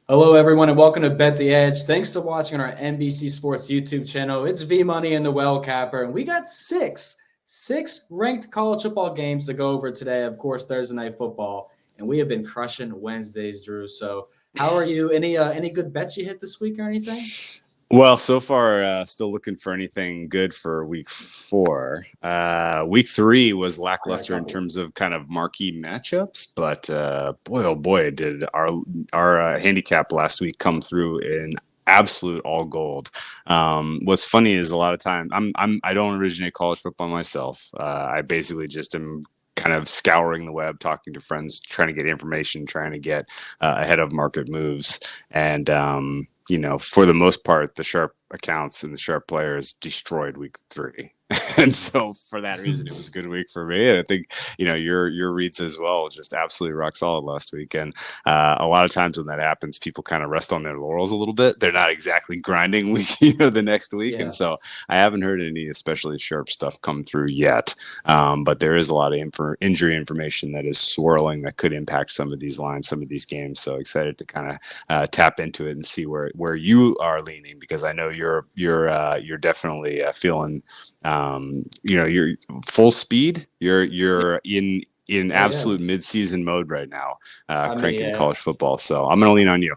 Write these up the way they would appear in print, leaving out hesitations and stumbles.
Hello, everyone, and welcome to Bet the Edge. Thanks for watching on our NBC Sports YouTube channel. It's V Money and the Well Capper, and we got six ranked college football games to go over today. Of course, Thursday Night Football, and we have been crushing Wednesdays, Drew. So, how are you? Any good bets you hit this week or anything? Well, so far, still looking for anything good for week 4. Week 3 was lackluster in terms of kind of marquee matchups, but boy, oh boy, did our handicap last week come through in absolute all gold. What's funny is a lot of times I don't originate college football myself. I basically just am kind of scouring the web, talking to friends, trying to get information, trying to get ahead of market moves, and for the most part, the sharp accounts and the sharp players destroyed week 3. And so for that reason, it was a good week for me. And I think, your reads as well, just absolutely rock solid last week. And a lot of times when that happens, people kind of rest on their laurels a little bit. They're not exactly grinding week, the next week. Yeah. And so I haven't heard any especially sharp stuff come through yet. But there is a lot of injury information that is swirling that could impact some of these lines, some of these games. So excited to kind of tap into it and see where you are leaning, because I know you're definitely feeling you're full speed. You're in absolute mid-season mode right now, cranking college football. So I'm going to lean on you.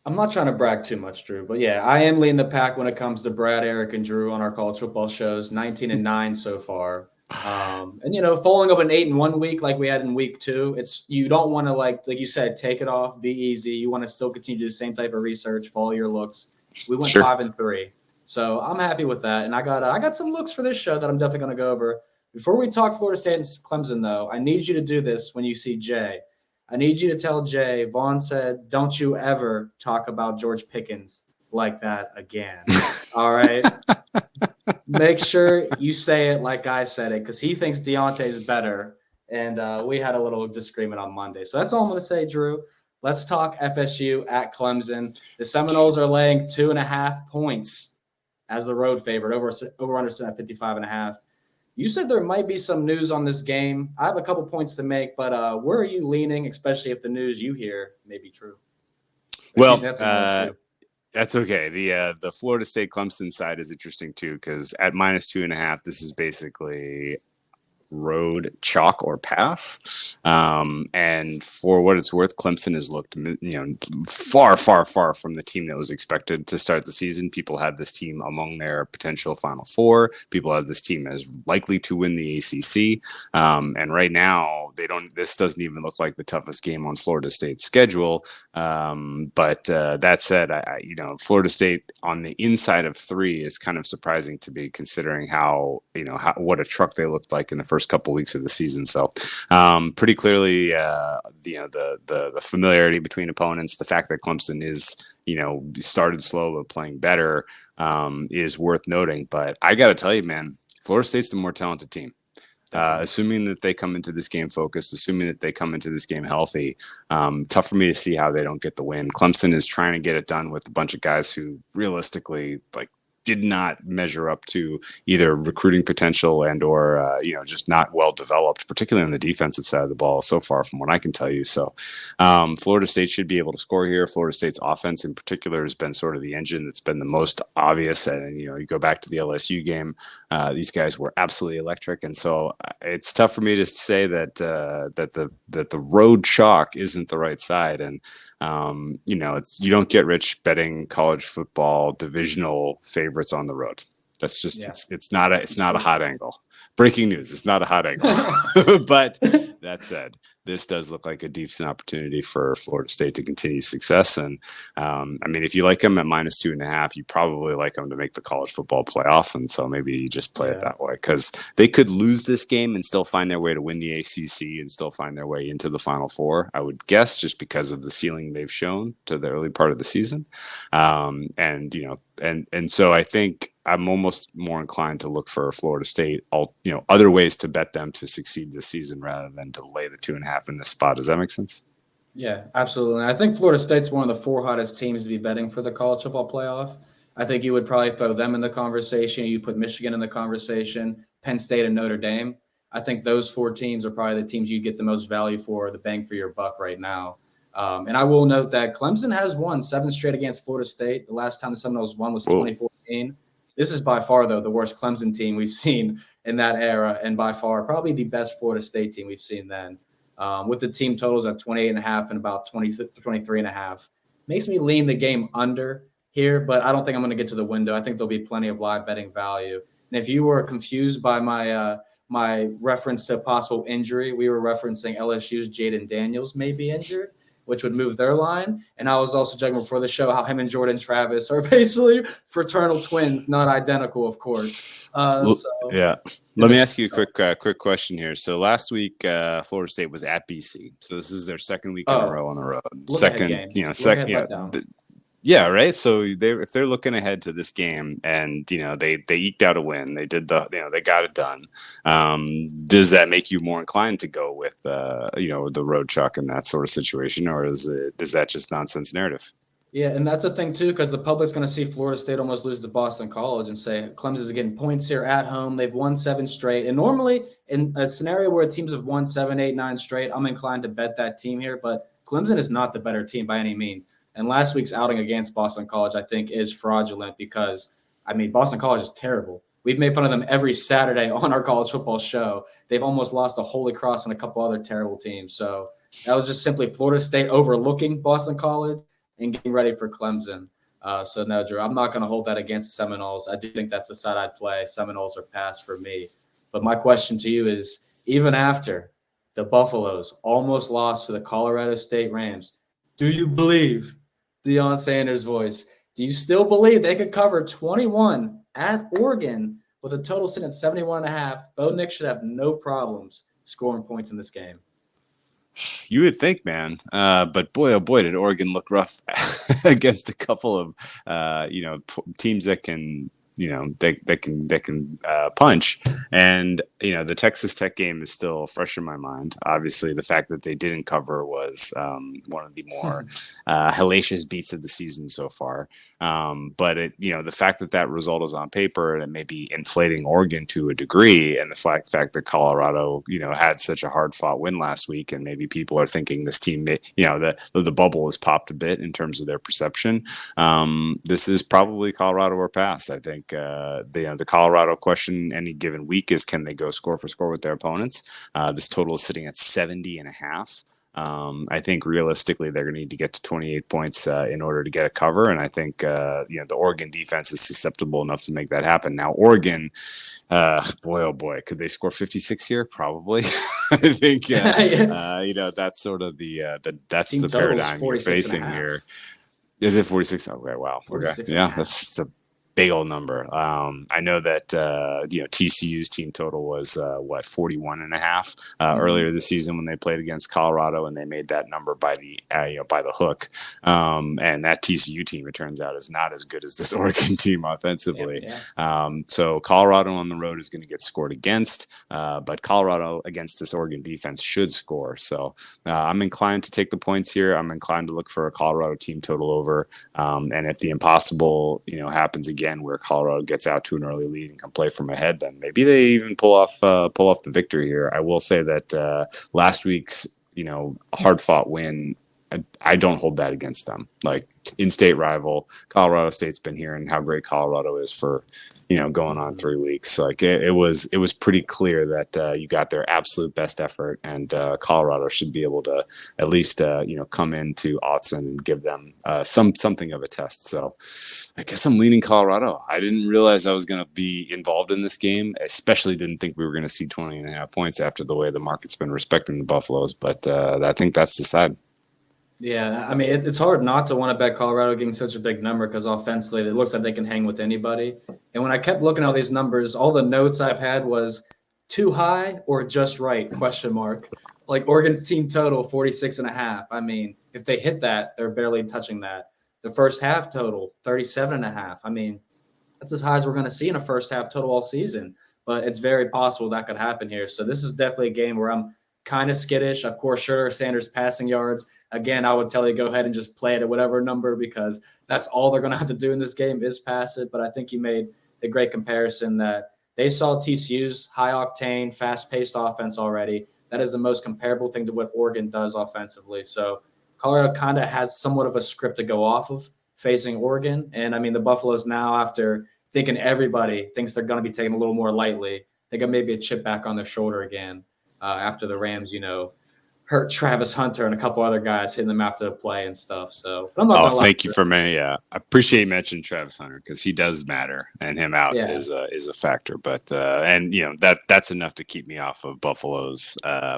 I'm not trying to brag too much, Drew, but yeah, I am leading the pack when it comes to Brad, Eric, and Drew on our college football shows. 19-9 so far. And following up an 8-1 week like we had in week 2, you don't want to like you said, take it off, be easy. You want to still continue to do the same type of research, follow your looks. We went 5-3. So I'm happy with that. And I got some looks for this show that I'm definitely going to go over. Before we talk Florida State and Clemson, though, I need you to do this when you see Jay. I need you to tell Jay, Vaughn said, don't you ever talk about George Pickens like that again. All right? Make sure you say it like I said it, because he thinks Deontay is better. And we had a little disagreement on Monday. So that's all I'm going to say, Drew. Let's talk FSU at Clemson. The Seminoles are laying 2.5 points as the road favorite, over under at 55.5. You said there might be some news on this game. I have a couple points to make, but where are you leaning, especially if the news you hear may be true? Well, that's okay. The Florida State Clemson side is interesting too, because at -2.5, this is basically road chalk or pass. And for what it's worth, Clemson has looked, far from the team that was expected to start the season. People had this team among their potential Final Four. People had this team as likely to win the ACC. And right now, this doesn't even look like the toughest game on Florida State's schedule. But that said, Florida State on the inside of 3 is kind of surprising to me, considering what a truck they looked like in the first couple weeks of the season. So pretty clearly, the familiarity between opponents, the fact that Clemson is, started slow but playing better, is worth noting. But I got to tell you, man, Florida State's the more talented team. Assuming that they come into this game focused, assuming that they come into this game healthy, tough for me to see how they don't get the win. Clemson is trying to get it done with a bunch of guys who realistically did not measure up to either recruiting potential and or just not well developed, particularly on the defensive side of the ball so far, from what I can tell you. So Florida State should be able to score here. Florida State's offense in particular has been sort of the engine that's been the most obvious. And you go back to the LSU game, these guys were absolutely electric. And so it's tough for me to say that the road chalk isn't the right side. And you don't get rich betting college football divisional favorites on the road. That's just it's not a hot angle. Breaking news, it's not a hot angle. But that said, this does look like a decent opportunity for Florida State to continue success. And if you like them at -2.5, you probably like them to make the college football playoff. And so maybe you just play it that way, because they could lose this game and still find their way to win the ACC and still find their way into the Final Four, I would guess, just because of the ceiling they've shown to the early part of the season. And so I think I'm almost more inclined to look for Florida State, other ways to bet them to succeed this season rather than to lay the 2.5 in this spot. Does that make sense? Yeah, absolutely. And I think Florida State's one of the 4 hottest teams to be betting for the college football playoff. I think you would probably throw them in the conversation. You put Michigan in the conversation, Penn State and Notre Dame. I think those 4 teams are probably the teams you get the most value for, the bang for your buck right now. And I will note that Clemson has won 7 straight against Florida State. The last time the Seminoles won was 2014. This is by far, though, the worst Clemson team we've seen in that era, and by far probably the best Florida State team we've seen then. With the team totals at 28.5 and about 23.5. Makes me lean the game under here, but I don't think I'm going to get to the window. I think there'll be plenty of live betting value. And if you were confused by my reference to possible injury, we were referencing LSU's Jaden Daniels may be injured, which would move their line. And I was also joking before the show how him and Jordan Travis are basically fraternal twins, not identical, of course. Yeah. Let me ask you a quick question here. So last week, Florida State was at BC. So this is their second week in a row on the road. Yeah, right. So if they're looking ahead to this game and they eked out a win, they did they got it done. Does that make you more inclined to go with the road chalk in that sort of situation, or is that just nonsense narrative? Yeah, and that's a thing too, because the public's going to see Florida State almost lose to Boston College and say Clemson's getting points here at home. They've won 7 straight, and normally in a scenario where teams have won 7, 8, 9 straight, I'm inclined to bet that team here. But Clemson is not the better team by any means. And last week's outing against Boston College, I think, is fraudulent because, Boston College is terrible. We've made fun of them every Saturday on our college football show. They've almost lost to Holy Cross and a couple other terrible teams. So that was just simply Florida State overlooking Boston College and getting ready for Clemson. So no, Drew, I'm not going to hold that against the Seminoles. I do think that's a side I'd play. Seminoles are pass for me. But my question to you is, even after the Buffaloes almost lost to the Colorado State Rams, do you believe, Deion Sanders' voice, do you still believe they could cover 21 at Oregon with a total sitting at 71.5? Bo Nix should have no problems scoring points in this game. You would think, man, but boy, oh boy, did Oregon look rough against a couple of teams that can that can punch. And the Texas Tech game is still fresh in my mind. Obviously, the fact that they didn't cover was one of the more hellacious beats of the season so far. But the fact that result is on paper and it may be inflating Oregon to a degree, and the fact that Colorado had such a hard fought win last week, and maybe people are thinking this team the bubble has popped a bit in terms of their perception. This is probably Colorado or pass. I think the Colorado question any given week is, can they go score for score with their opponents? This total is sitting at 70.5. I think realistically they're going to need to get to 28 points in order to get a cover, and I think the Oregon defense is susceptible enough to make that happen. Now Oregon, boy oh boy, could they score 56 here? Probably. I think that's sort of that's the paradigm you're facing here. Is it 46? Okay, wow. Okay, yeah, that's a big old number. I know that TCU's team total was 41.5 earlier this season when they played against Colorado, and they made that number by the hook. And that TCU team, it turns out, is not as good as this Oregon team offensively. Yeah. So Colorado on the road is going to get scored against, but Colorado against this Oregon defense should score. So I'm inclined to take the points here. I'm inclined to look for a Colorado team total over. And if the impossible happens again, where Colorado gets out to an early lead and can play from ahead, then maybe they even pull off the victory here. I will say that last week's hard fought win, I don't hold that against them. Like, in-state rival, Colorado State's been hearing how great Colorado is for going on 3 weeks. Like it was pretty clear that you got their absolute best effort, and Colorado should be able to at least come into Autzen and give them something of a test. So I guess I'm leaning Colorado. I didn't realize I was going to be involved in this game. I especially didn't think we were going to see 20.5 points after the way the market's been respecting the Buffaloes. But I think that's the side. Yeah, it's hard not to want to bet Colorado getting such a big number because offensively it looks like they can hang with anybody. And when I kept looking at all these numbers, all the notes I've had was too high or just right, ? Like Oregon's team total, 46.5. If they hit that, they're barely touching that. The first half total, 37.5. That's as high as we're going to see in a first half total all season. But it's very possible that could happen here. So this is definitely a game where I'm kind of skittish. Of course, sure, Sanders passing yards. Again, I would tell you go ahead and just play it at whatever number because that's all they're going to have to do in this game is pass it. But I think you made a great comparison that they saw TCU's high-octane, fast-paced offense already. That is the most comparable thing to what Oregon does offensively. So Colorado kind of has somewhat of a script to go off of facing Oregon. And I mean, the Buffaloes now, after thinking everybody thinks they're going to be taken a little more lightly, they got maybe a chip back on their shoulder again after the Rams, hurt Travis Hunter and a couple other guys hitting them after the play and stuff. So I'm not gonna lie. Thank you for me. Yeah, I appreciate you mentioning Travis Hunter because he does matter, and him out is a factor. But that's enough to keep me off of Buffalo's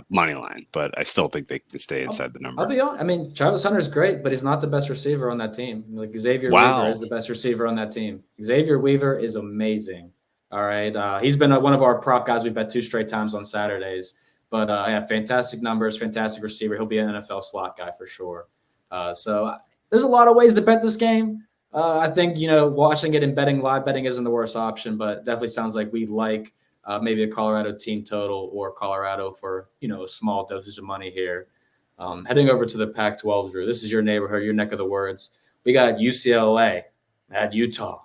money line. But I still think they can stay inside the number. I'll be honest. I mean, Travis Hunter's great, but he's not the best receiver on that team. Like Xavier Weaver is the best receiver on that team. Xavier Weaver is amazing. All right, he's been one of our prop guys. We bet 2 straight times on Saturdays. But fantastic numbers, fantastic receiver. He'll be an NFL slot guy for sure. So there's a lot of ways to bet this game. I think, watching it and live betting isn't the worst option, but definitely sounds like we'd like maybe a Colorado team total or Colorado for, a small dosage of money here. Heading over to the Pac-12, Drew. This is your neighborhood, your neck of the woods. We got UCLA at Utah.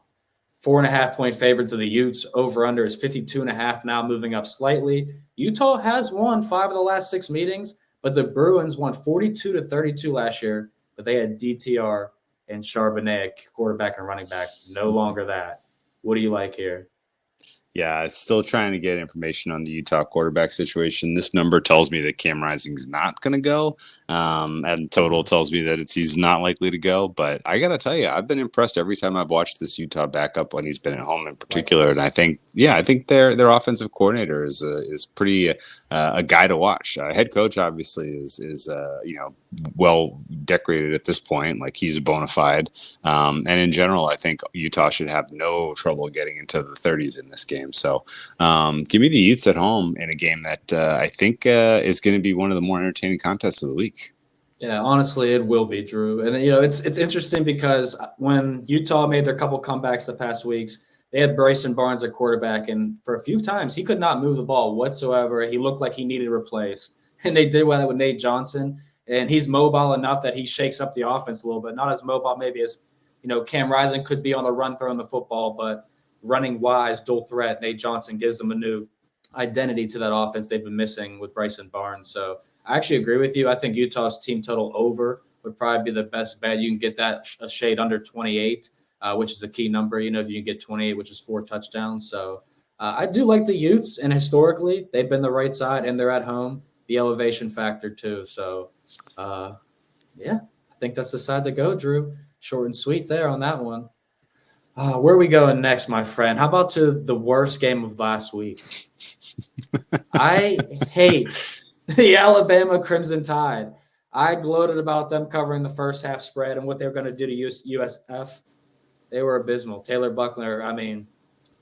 4.5-point favorites of the Utes. Over-under is 52.5 now, moving up slightly. Utah has won 5 of the last 6 meetings, but the Bruins won 42-32 last year, but they had DTR and Charbonnet, quarterback and running back. No longer that. What do you like here? Yeah, still trying to get information on the Utah quarterback situation. This number tells me that Cam Rising's not going to go. And total tells me that he's not likely to go. But I got to tell you, I've been impressed every time I've watched this Utah backup when he's been at home in particular. And I think their offensive coordinator is pretty a guy to watch. Head coach obviously is well decorated at this point. Like he's a bona fide. And in general, I think Utah should have no trouble getting into the 30s in this game. So give me the Utes at home in a game that I think is going to be one of the more entertaining contests of the week. Yeah, honestly, it will be, Drew. And, it's interesting because when Utah made their couple comebacks the past weeks, they had Bryson Barnes at quarterback, and for a few times, he could not move the ball whatsoever. He looked like he needed replaced. And they did that with Nate Johnson, and he's mobile enough that he shakes up the offense a little bit. Not as mobile maybe as, Cam Rising could be on the run throwing the football, but running wise, dual threat, Nate Johnson gives them a new identity to that offense they've been missing with Bryson Barnes. So I actually agree with you. I think Utah's team total over would probably be the best bet. You can get that a shade under 28, which is a key number, if you can get 28, which is 4 touchdowns. So I do like the Utes, and historically they've been the right side and they're at home, the elevation factor too. So I think that's the side to go, Drew. Short and sweet there on that one. Where are we going next, my friend? How about to the worst game of last week? I hate the Alabama Crimson Tide. I gloated about them covering the first half spread and what they were going to do to USF. They were abysmal. Taylor Buckner,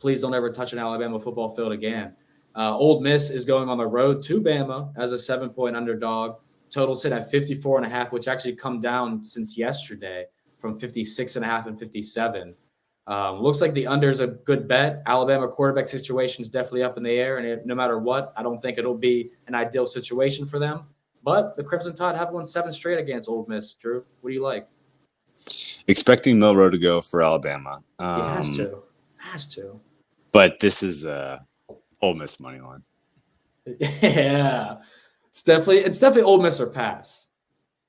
please don't ever touch an Alabama football field again. Ole Miss is going on the road to Bama as a 7-point underdog. Total sit at 54.5, which actually come down since yesterday from 56.5 and 57. Looks like the under is a good bet. Alabama quarterback situation is definitely up in the air, and no matter what, I don't think it'll be an ideal situation for them. But the Crimson Tide have won 7 straight against Ole Miss. Drew, what do you like? Expecting Milroe to go for Alabama. He has to. But this is Ole Miss money line. Yeah, it's definitely Ole Miss or pass.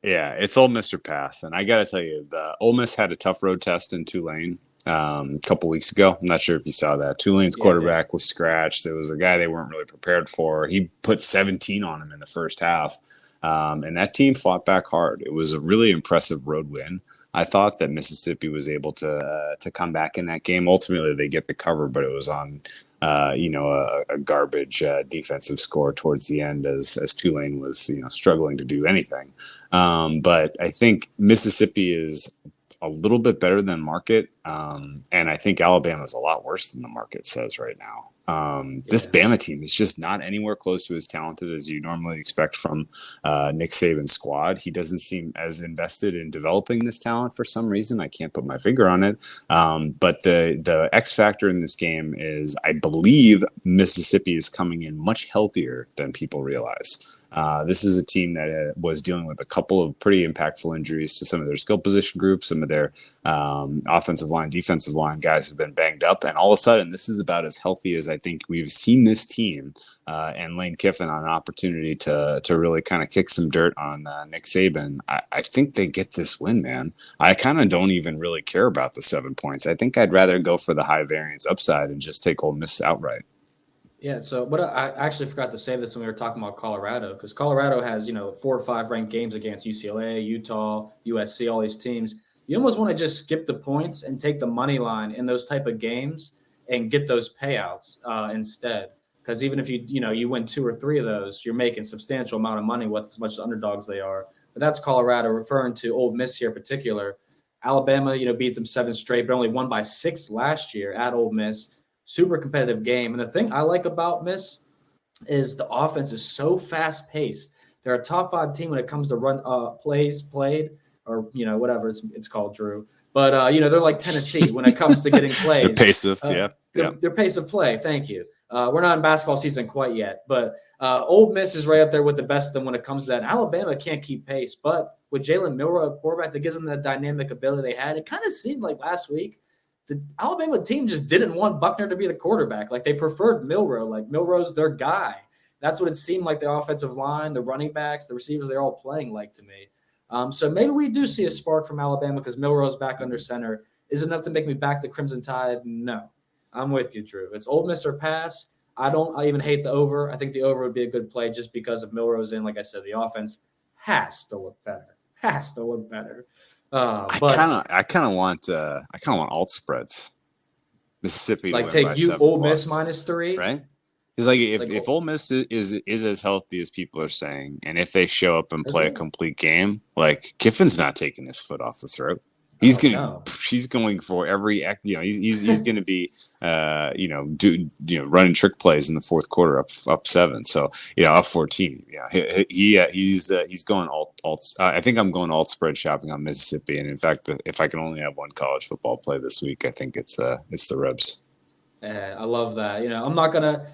Yeah, it's Ole Miss or pass, and I got to tell you, the Ole Miss had a tough road test in Tulane a couple weeks ago. I'm not sure if you saw that. Tulane's quarterback was scratched. There was a guy they weren't really prepared for. He put 17 on him in the first half, and that team fought back hard. It was a really impressive road win. I thought that Mississippi was able to come back in that game. Ultimately, they get the cover, but it was on a garbage defensive score towards the end as Tulane was struggling to do anything. But I think Mississippi is a little bit better than market, and I think Alabama is a lot worse than the market says right now. This Bama team is just not anywhere close to as talented as you normally expect from Nick Saban's squad. He doesn't seem as invested in developing this talent for some reason. I can't put my finger on it. But the X factor in this game is I believe Mississippi is coming in much healthier than people realize. This is a team that was dealing with a couple of pretty impactful injuries to some of their skill position groups, some of their offensive line, defensive line guys have been banged up. And all of a sudden, this is about as healthy as I think we've seen this team. And Lane Kiffin on an opportunity to really kind of kick some dirt on Nick Saban. I think they get this win, man. I kind of don't even really care about the 7 points. I think I'd rather go for the high variance upside and just take Ole Miss outright. Yeah, so what I actually forgot to say this when we were talking about Colorado, because Colorado has, 4 or 5 ranked games against UCLA, Utah, USC, all these teams. You almost want to just skip the points and take the money line in those type of games and get those payouts instead. Because even if you win 2 or 3 of those, you're making substantial amount of money with as much as underdogs they are. But that's Colorado, referring to Ole Miss here in particular. Alabama, beat them 7 straight, but only won by 6 last year at Ole Miss. Super competitive game. And the thing I like about Miss is the offense is so fast paced. They're a top 5 team when it comes to run plays played, or whatever it's called, Drew. But they're like Tennessee when it comes to getting plays. Their pace of their pace of play. Thank you. We're not in basketball season quite yet, but Ole Miss is right up there with the best of them when it comes to that. Alabama can't keep pace, but with Jalen Milroe, a quarterback that gives them the dynamic ability they had, it kind of seemed like last week the Alabama team just didn't want Buckner to be the quarterback. Like, they preferred Milroe. Like, Milroe's their guy. That's what it seemed like the offensive line, the running backs, the receivers, they're all playing like to me. So maybe we do see a spark from Alabama because Milroe's back under center. Is it enough to make me back the Crimson Tide? No. I'm with you, Drew. It's Ole Miss or pass. I even hate the over. I think the over would be a good play just because of Milroe's in. Like I said, the offense has to look better. I kind of want alt spreads. Mississippi to like win take by you 7 Ole plus, Miss -3, right? Because if Ole Miss is as healthy as people are saying, and if they show up and play a complete game, like Kiffin's not taking his foot off the throat. He's going for every he's going to be running trick plays in the fourth quarter up 7, so up 14. He's going alt. I think I'm going alt spread shopping on Mississippi, and in fact, if I can only have one college football play this week, I think it's the Rebs. I love that.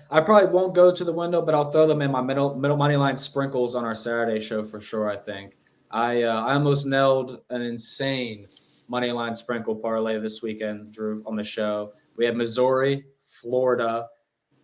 I probably won't go to the window, but I'll throw them in my middle money line sprinkles on our Saturday show for sure. I think I almost nailed an insane money line sprinkle parlay this weekend, Drew, on the show. We had Missouri, Florida,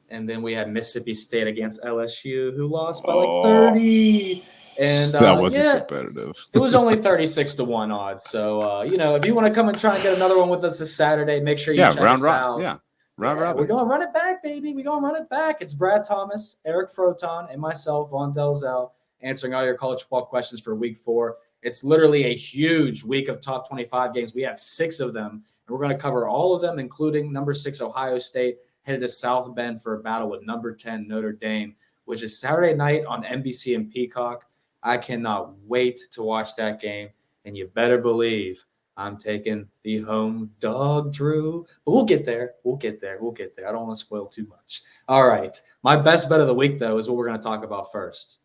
and then we had Mississippi State against LSU, who lost by like 30. And that wasn't competitive. It was only 36-1 odds. So if you want to come and try and get another one with us this Saturday, make sure you check us out. Round robin. We're going to run it back, baby. We're going to run it back. It's Brad Thomas, Eric Froton, and myself, Vaughn Dalzell, answering all your college football questions for week 4. It's literally a huge week of top 25 games. We have 6 of them, and we're going to cover all of them, including number 6 Ohio State, headed to South Bend for a battle with number 10 Notre Dame, which is Saturday night on NBC and Peacock. I cannot wait to watch that game, and you better believe I'm taking the home dog, Drew. But we'll get there. I don't want to spoil too much. All right. My best bet of the week, though, is what we're going to talk about first.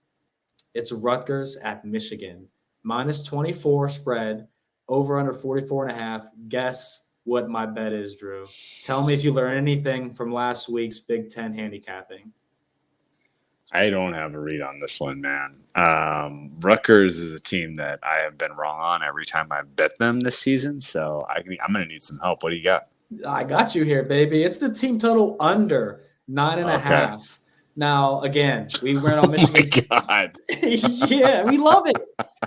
It's Rutgers at Michigan. -24 spread, over under 44.5. Guess what my bet is, Drew. Tell me if you learned anything from last week's Big Ten handicapping. I don't have a read on this one, man. Rutgers is a team that I have been wrong on every time I bet them this season, so I'm going to need some help. What do you got? I got you here, baby. It's the team total under 9.5. Okay. Now, again, we ran on Michigan. Oh my God. Yeah, we love it.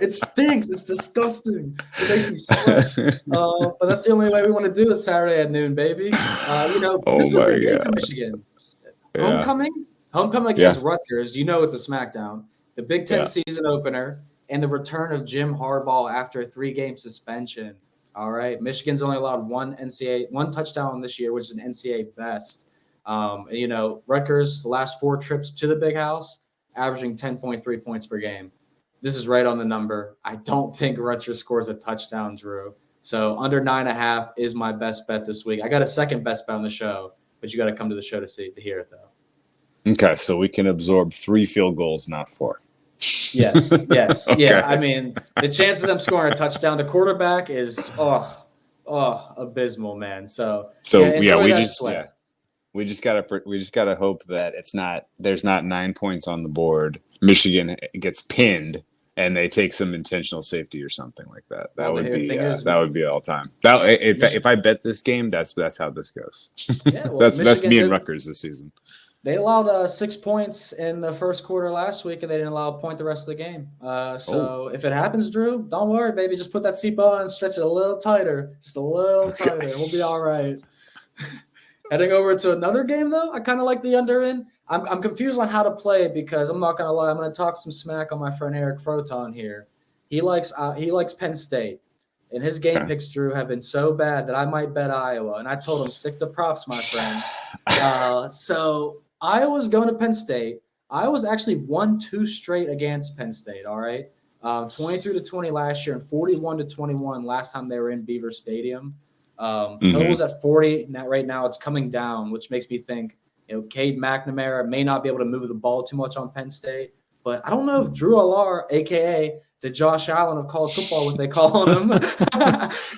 It stinks. It's disgusting. It makes me sweat. But that's the only way we want to do it Saturday at noon, baby. This is a big game for Michigan. Yeah. Homecoming against Rutgers. It's a smackdown. The Big Ten season opener and the return of Jim Harbaugh after a 3-game suspension. All right. Michigan's only allowed one touchdown this year, which is an NCAA best. Rutgers, the last 4 trips to the Big House, averaging 10.3 points per game. This is right on the number. I don't think Rutgers scores a touchdown, Drew. So under 9.5 is my best bet this week. I got a second best bet on the show, but you got to come to the show to hear it, though. Okay, so we can absorb 3 field goals, not 4. Yes. Okay. Yeah, I mean, the chance of them scoring a touchdown, the quarterback is abysmal, man. So we We just gotta hope that there's not 9 points on the board. Michigan gets pinned and they take some intentional safety or something like that. That would be all time. If I bet this game, that's how this goes. Yeah, well, that's me and Rutgers this season. They allowed 6 points in the first quarter last week, and they didn't allow a point the rest of the game. If it happens, Drew, don't worry, baby. Just put that seatbelt on and stretch it a little tighter. Just a little tighter. We'll be all right. Heading over to another game, though, I kind of like the under in. I'm confused on how to play because I'm not going to lie. I'm going to talk some smack on my friend Eric Froton here. He likes Penn State. And his game picks, Drew, have been so bad that I might bet Iowa. And I told him, stick to props, my friend. So Iowa's going to Penn State. Iowa's actually won 2 straight against Penn State, all right? 23-20 last year and 41-21 last time they were in Beaver Stadium. Total's at 40. Right now it's coming down, which makes me think, Cade McNamara may not be able to move the ball too much on Penn State. But I don't know if Drew Allar, a.k.a. the Josh Allen of college football, what they call him,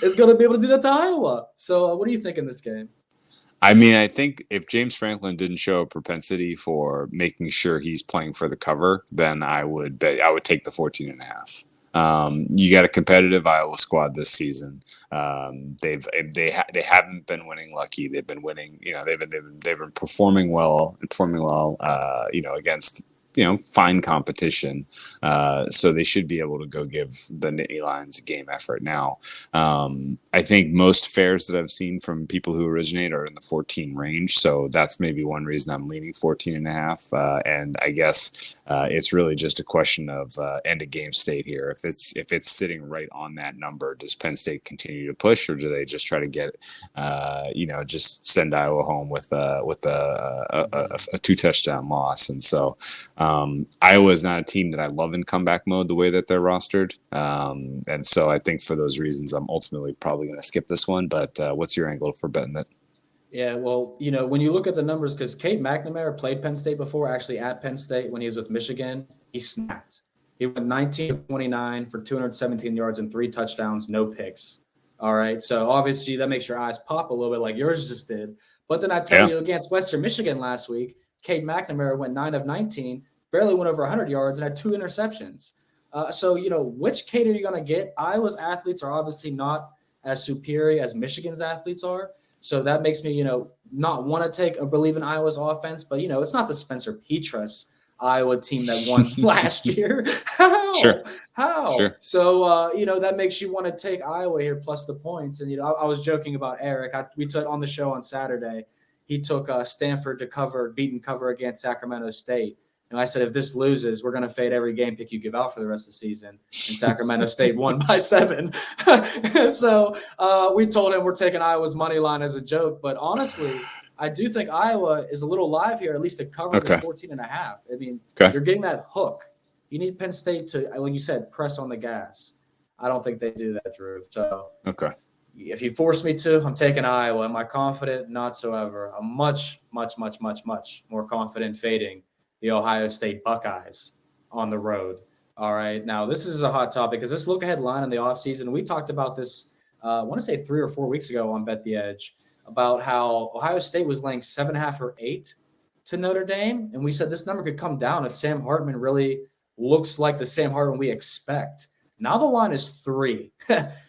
is going to be able to do that to Iowa. So what do you think in this game? I mean, I think if James Franklin didn't show a propensity for making sure he's playing for the cover, then I would take the 14.5. You got a competitive Iowa squad this season. They haven't been winning lucky. They've been winning. They've been performing well. Against fine competition. So they should be able to go give the Nittany Lions a game effort now. I think most fares that I've seen from people who originate are in the 14 range. So that's maybe one reason I'm leaning 14.5. And I guess it's really just a question of end of game state here. If it's sitting right on that number, does Penn State continue to push, or do they just try to get, just send Iowa home with a 2-touchdown loss? And so Iowa is not a team that I love in comeback mode the way that they're rostered. And so I think for those reasons, I'm ultimately probably going to skip this one. But what's your angle for betting it? Yeah, well, when you look at the numbers, because Cade McNamara played Penn State before, actually at Penn State when he was with Michigan, he snapped. He went 19-29 for 217 yards and 3 touchdowns, no picks. All right, so obviously that makes your eyes pop a little bit like yours just did. But then I tell you, against Western Michigan last week, Cade McNamara went 9 of 19, barely went over 100 yards, and had 2 interceptions. So which Cade are you going to get? Iowa's athletes are obviously not as superior as Michigan's athletes are. So that makes me, not want to take a believe in Iowa's offense. But, it's not the Spencer Petras Iowa team that won last year. How? Sure. How? Sure. So, that makes you want to take Iowa here plus the points. And, I was joking about Eric. We took on the show on Saturday. He took Stanford to beat cover against Sacramento State. And I said, if this loses, we're going to fade every game pick you give out for the rest of the season. And Sacramento State won by 7. So we told him we're taking Iowa's money line as a joke. But honestly, I do think Iowa is a little live here, at least to cover this 14.5. I mean, you're getting that hook. You need Penn State to, like you said, press on the gas. I don't think they do that, Drew. So if you force me to, I'm taking Iowa. Am I confident? Not so ever. I'm much, much, much, much, much more confident fading the Ohio State Buckeyes on the road. All right. Now, this is a hot topic because this look-ahead line in the offseason, we talked about this, I want to say 3 or 4 weeks ago on Bet the Edge, about how Ohio State was laying 7.5 or 8 to Notre Dame. And we said this number could come down if Sam Hartman really looks like the Sam Hartman we expect. Now the line is 3.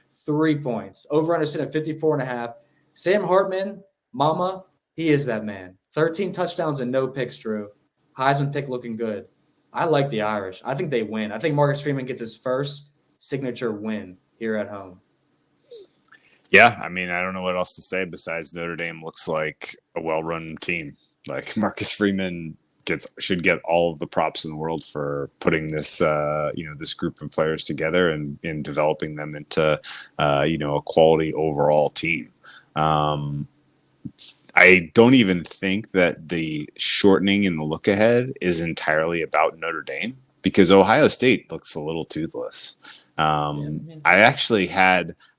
3 points. Over-under sit at 54.5. Sam Hartman, mama, he is that man. 13 touchdowns and no picks, Drew. Heisman pick looking good. I like the Irish. I think they win. I think Marcus Freeman gets his first signature win here at home. Yeah, I mean, I don't know what else to say besides Notre Dame looks like a well-run team. Like Marcus Freeman should get all of the props in the world for putting this, this group of players together and developing them into, a quality overall team. I don't even think that the shortening in the look ahead is entirely about Notre Dame because Ohio State looks a little toothless. I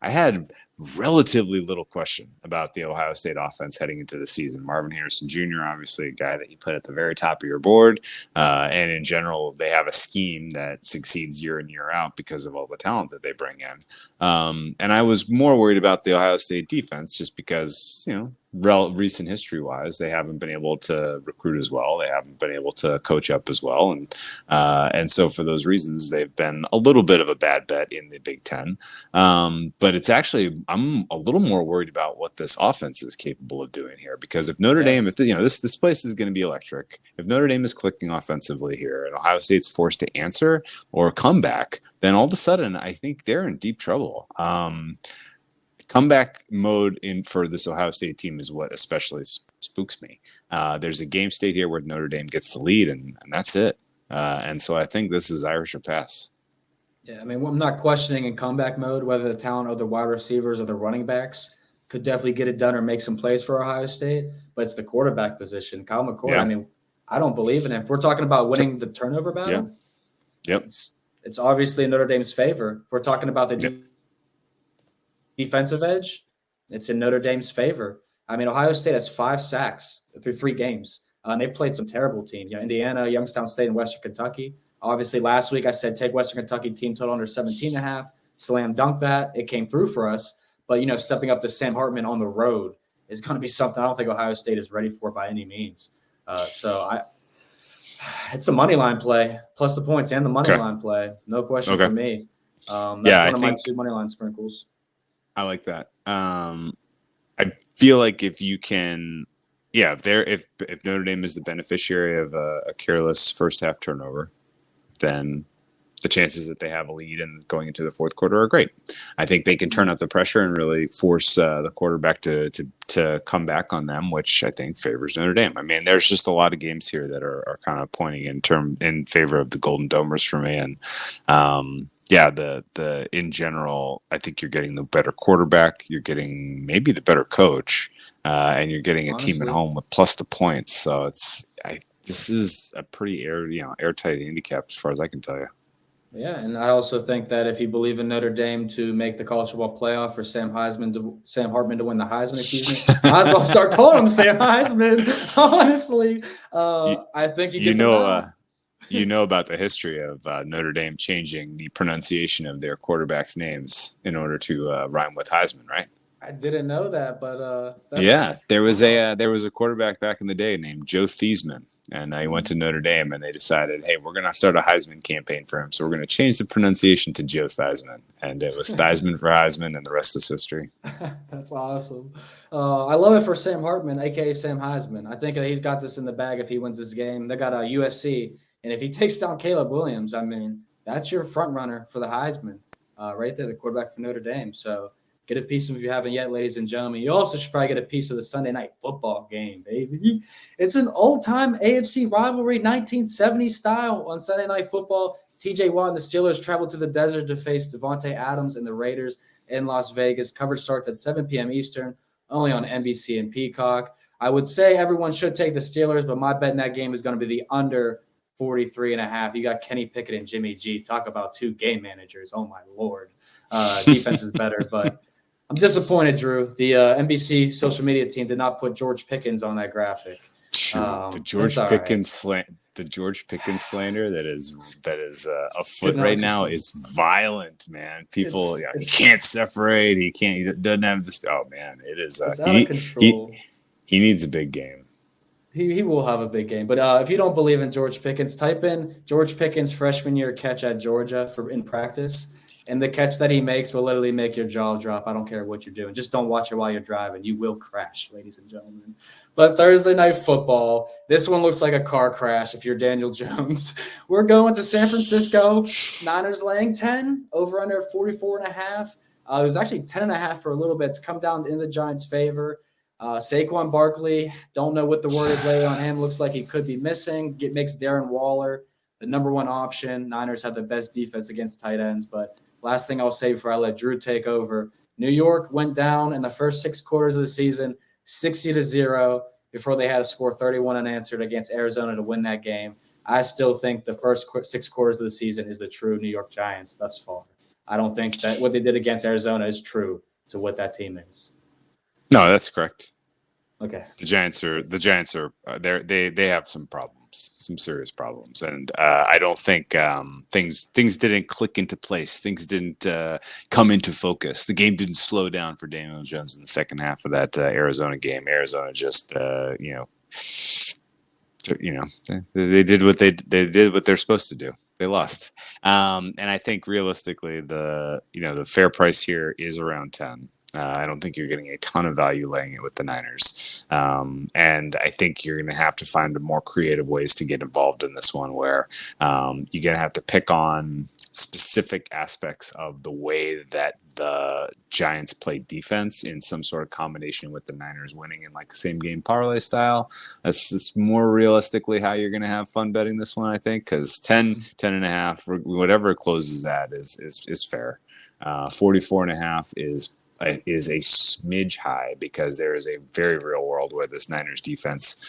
had relatively little question about the Ohio State offense heading into the season. Marvin Harrison Jr., obviously a guy that you put at the very top of your board. And in general, they have a scheme that succeeds year in, year out because of all the talent that they bring in. And I was more worried about the Ohio State defense just because, recent history wise, they haven't been able to recruit as well. They haven't been able to coach up as well. And so for those reasons, they've been a little bit of a bad bet in the Big Ten. But it's actually, I'm a little more worried about what this offense is capable of doing here, because if Notre Dame, this place is going to be electric. If Notre Dame is clicking offensively here and Ohio State's forced to answer or come back, then all of a sudden I think they're in deep trouble. Comeback mode for this Ohio State team is what especially spooks me. There's a game state here where Notre Dame gets the lead, and that's it. And so I think this is Irish or pass. Yeah, I mean, I'm not questioning in comeback mode whether the talent of the wide receivers or the running backs could definitely get it done or make some plays for Ohio State, but it's the quarterback position. Kyle McCord, I mean, I don't believe in it. If we're talking about winning the turnover battle, it's obviously in Notre Dame's favor. If we're talking about the defensive edge, it's in Notre Dame's favor. I mean, Ohio State has 5 sacks through 3 games. And they've played some terrible teams. Indiana, Youngstown State, and Western Kentucky. Obviously, last week I said take Western Kentucky team total under 17.5. Slam dunk that. It came through for us. But, stepping up to Sam Hartman on the road is going to be something I don't think Ohio State is ready for by any means. It's a money line play, plus the points and the money line play. No question for me. That's one of my 2 money line sprinkles. I like that. I feel like if you can, if Notre Dame is the beneficiary of a careless first half turnover, then the chances that they have a lead and going into the fourth quarter are great. I think they can turn up the pressure and really force the quarterback to come back on them, which I think favors Notre Dame. I mean, there's just a lot of games here that are kind of pointing in favor of the Golden Domers for me, and the in general, I think you're getting the better quarterback, you're getting maybe the better coach, and you're getting a team at home with plus the points. So this is a pretty airtight handicap as far as I can tell you. Yeah, and I also think that if you believe in Notre Dame to make the college football playoff, for Sam Hartman to win the Heisman, might as well start calling him Sam Heisman. Honestly, I think you know about the history of Notre Dame changing the pronunciation of their quarterbacks' names in order to rhyme with Heisman, right? I didn't know that, but there was a quarterback back in the day named Joe Theismann, and he went to Notre Dame, and they decided, hey, we're going to start a Heisman campaign for him, so we're going to change the pronunciation to Joe Theismann, and it was Theismann for Heisman, and the rest is history. That's awesome. I love it for Sam Hartman, aka Sam Heisman. I think that he's got this in the bag if he wins this game. They got USC, and if he takes down Caleb Williams, I mean, that's your front runner for the Heisman, right there, the quarterback for Notre Dame. So get a piece of, if you haven't yet, ladies and gentlemen. You also should probably get a piece of the Sunday night football game, baby. It's an old-time AFC rivalry, 1970 style on Sunday night football. TJ Watt and the Steelers travel to the desert to face Devontae Adams and the Raiders in Las Vegas. Coverage starts at 7 p.m. Eastern, only on NBC and Peacock. I would say everyone should take the Steelers, but my bet in that game is going to be the under 43.5. You got Kenny Pickett and Jimmy G. Talk about 2 game managers. Oh, my Lord. Defense is better, but I'm disappointed, Drew. The NBC social media team did not put George Pickens on that graphic. The George Pickens slander that is afoot right now is violent, man. People, he can't separate. He doesn't have this. Oh man, it is. It's out of control. He needs a big game. He will have a big game. But if you don't believe in George Pickens, type in George Pickens freshman year catch at Georgia in practice. And the catch that he makes will literally make your jaw drop. I don't care what you're doing. Just don't watch it while you're driving. You will crash, ladies and gentlemen. But Thursday night football, this one looks like a car crash if you're Daniel Jones. We're going to San Francisco. Niners laying 10, over under 44.5. It was actually 10.5 for a little bit. It's come down in the Giants' favor. Saquon Barkley, don't know what the word is laid on him. Looks like he could be missing. Makes Darren Waller the number 1 option. Niners have the best defense against tight ends, but last thing I'll say before I let Drew take over. New York went down in the first 6 quarters of the season, 60-0, before they had to score 31 unanswered against Arizona to win that game. I still think the first 6 quarters of the season is the true New York Giants thus far. I don't think that what they did against Arizona is true to what that team is. No, that's correct. Okay. The Giants are they have some problem. some serious problems. And I don't think things didn't click into place. Things didn't come into focus. The game didn't slow down for Daniel Jones in the second half of that Arizona game. Arizona just, they did what they did what they're supposed to do. They lost. And I think realistically, the fair price here is around 10. I don't think you're getting a ton of value laying it with the Niners. And I think you're going to have to find more creative ways to get involved in this one where you're going to have to pick on specific aspects of the way that the Giants play defense in some sort of combination with the Niners winning in like a same game parlay style. That's more realistically how you're going to have fun betting this one, I think, because 10.5, whatever it closes at is fair. 44.5 is a smidge high because there is a very real world where this Niners defense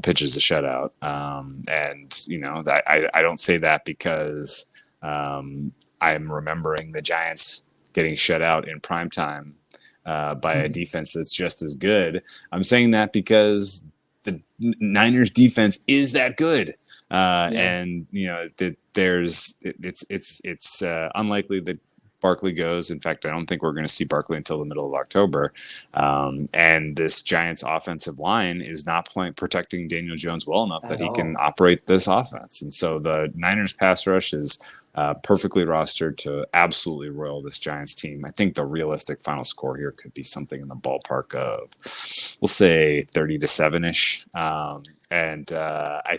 pitches a shutout. I don't say that because I'm remembering the Giants getting shut out in primetime by a defense that's just as good. I'm saying that because the Niners defense is that good. And it's unlikely that Barkley goes. In fact, I don't think we're going to see Barkley until the middle of October. And this Giants offensive line is not protecting Daniel Jones well enough that he can operate this offense. And so the Niners pass rush is perfectly rostered to absolutely roil this Giants team. I think the realistic final score here could be something in the ballpark of, we'll say 30-7-ish. I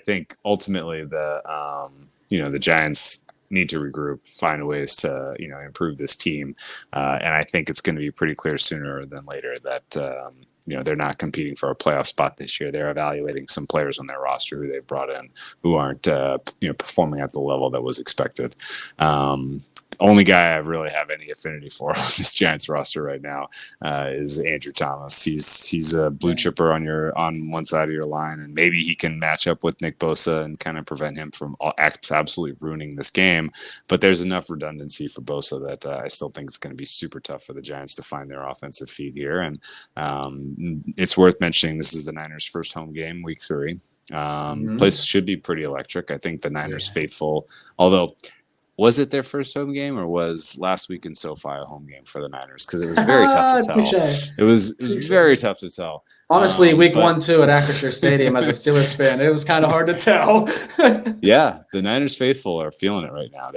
think ultimately the Giants need to regroup, find ways to, improve this team. And I think it's going to be pretty clear sooner than later that, they're not competing for a playoff spot this year. They're evaluating some players on their roster who they've brought in who aren't, performing at the level that was expected. Only guy I really have any affinity for on this Giants roster right now is Andrew Thomas. He's a blue chipper on one side of your line, and maybe he can match up with Nick Bosa and kind of prevent him from absolutely ruining this game. But there's enough redundancy for Bosa that I still think it's going to be super tough for the Giants to find their offensive feet here. And it's worth mentioning this is the Niners' first home game, week 3. Place should be pretty electric. I think the Niners faithful, although. Was it their first home game, or was last week in SoFi a home game for the Niners? Because it was very tough to tell. It was very tough to tell. Honestly, week 1, 2 at Acrisure Stadium as a Steelers fan, it was kind of hard to tell. Yeah, the Niners faithful are feeling it right now.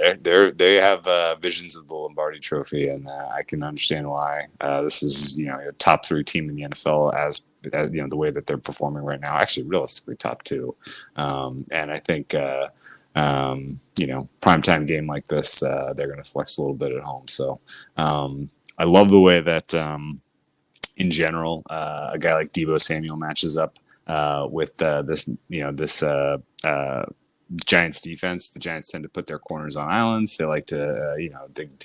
They have visions of the Lombardi Trophy, and I can understand why. This is a top 3 team in the NFL as the way that they're performing right now. Actually, realistically, top 2. And I think. Primetime game like this, they're going to flex a little bit at home. So I love the way that, in general, a guy like Deebo Samuel matches up with this Giants defense. The Giants tend to put their corners on islands. They like to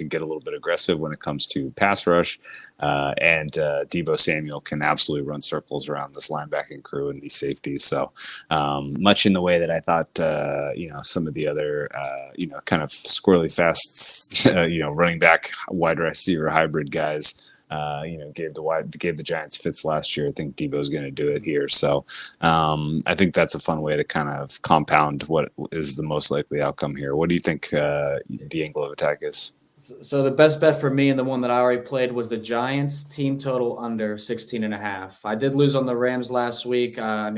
get a little bit aggressive when it comes to pass rush. And Deebo Samuel can absolutely run circles around this linebacking crew and these safeties. So much in the way that I thought, some of the other, kind of squirrely fast, running back, wide receiver hybrid guys, gave the Giants fits last year. I think Deebo's going to do it here. So I think that's a fun way to kind of compound what is the most likely outcome here. What do you think the angle of attack is? So the best bet for me and the one that I already played was the Giants team total under 16.5. I did lose on the Rams last week. I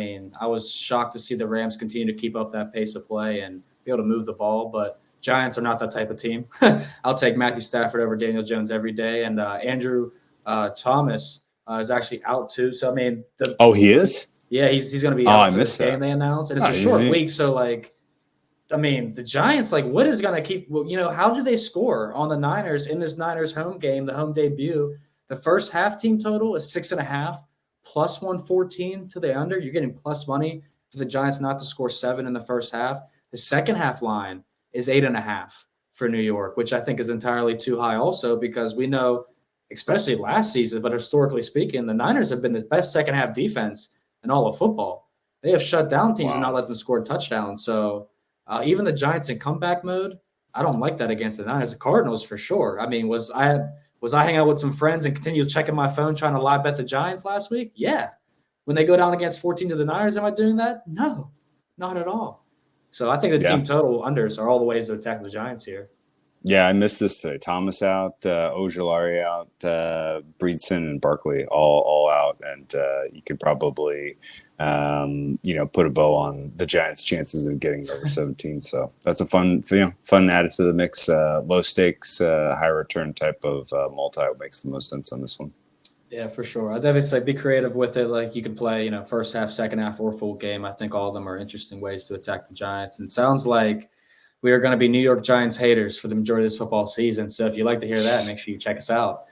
was shocked to see the Rams continue to keep up that pace of play and be able to move the ball, but Giants are not that type of team. I'll take Matthew Stafford over Daniel Jones every day. And Andrew Thomas is actually out too. So, he is? Yeah, he's going to be out for this game they announced. And it's a short week. So, the Giants, what is going to keep – how do they score on the Niners in this Niners home game, the home debut? The first half team total is 6.5 plus 114 to the under. You're getting plus money for the Giants not to score 7 in the first half. The second half line is 8.5 for New York, which I think is entirely too high also because we know, especially last season, but historically speaking, the Niners have been the best second half defense in all of football. They have shut down teams and not let them score touchdowns. So even the Giants in comeback mode, I don't like that against the Niners. The Cardinals for sure. Was I hanging out with some friends and continue checking my phone trying to live bet the Giants last week? Yeah. When they go down against 14 to the Niners, am I doing that? No. Not at all. So I think the team total unders are all the ways to attack the Giants here. Yeah, I missed this today. Thomas out, Ojulari out, Breedson and Barkley all out, and you could probably, put a bow on the Giants' chances of getting over 17. So that's a fun added to the mix. Low stakes, high return type of multi makes the most sense on this one. Yeah, for sure. I'd definitely say be creative with it. Like you can play, first half, second half, or full game. I think all of them are interesting ways to attack the Giants. And it sounds like we are going to be New York Giants haters for the majority of this football season. So if you like to hear that, make sure you check us out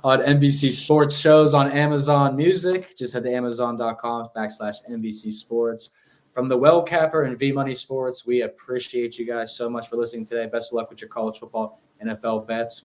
on NBC Sports shows on Amazon Music. Just head to amazon.com/NBC Sports. From the Well Capper and V Money Sports, we appreciate you guys so much for listening today. Best of luck with your college football, NFL bets.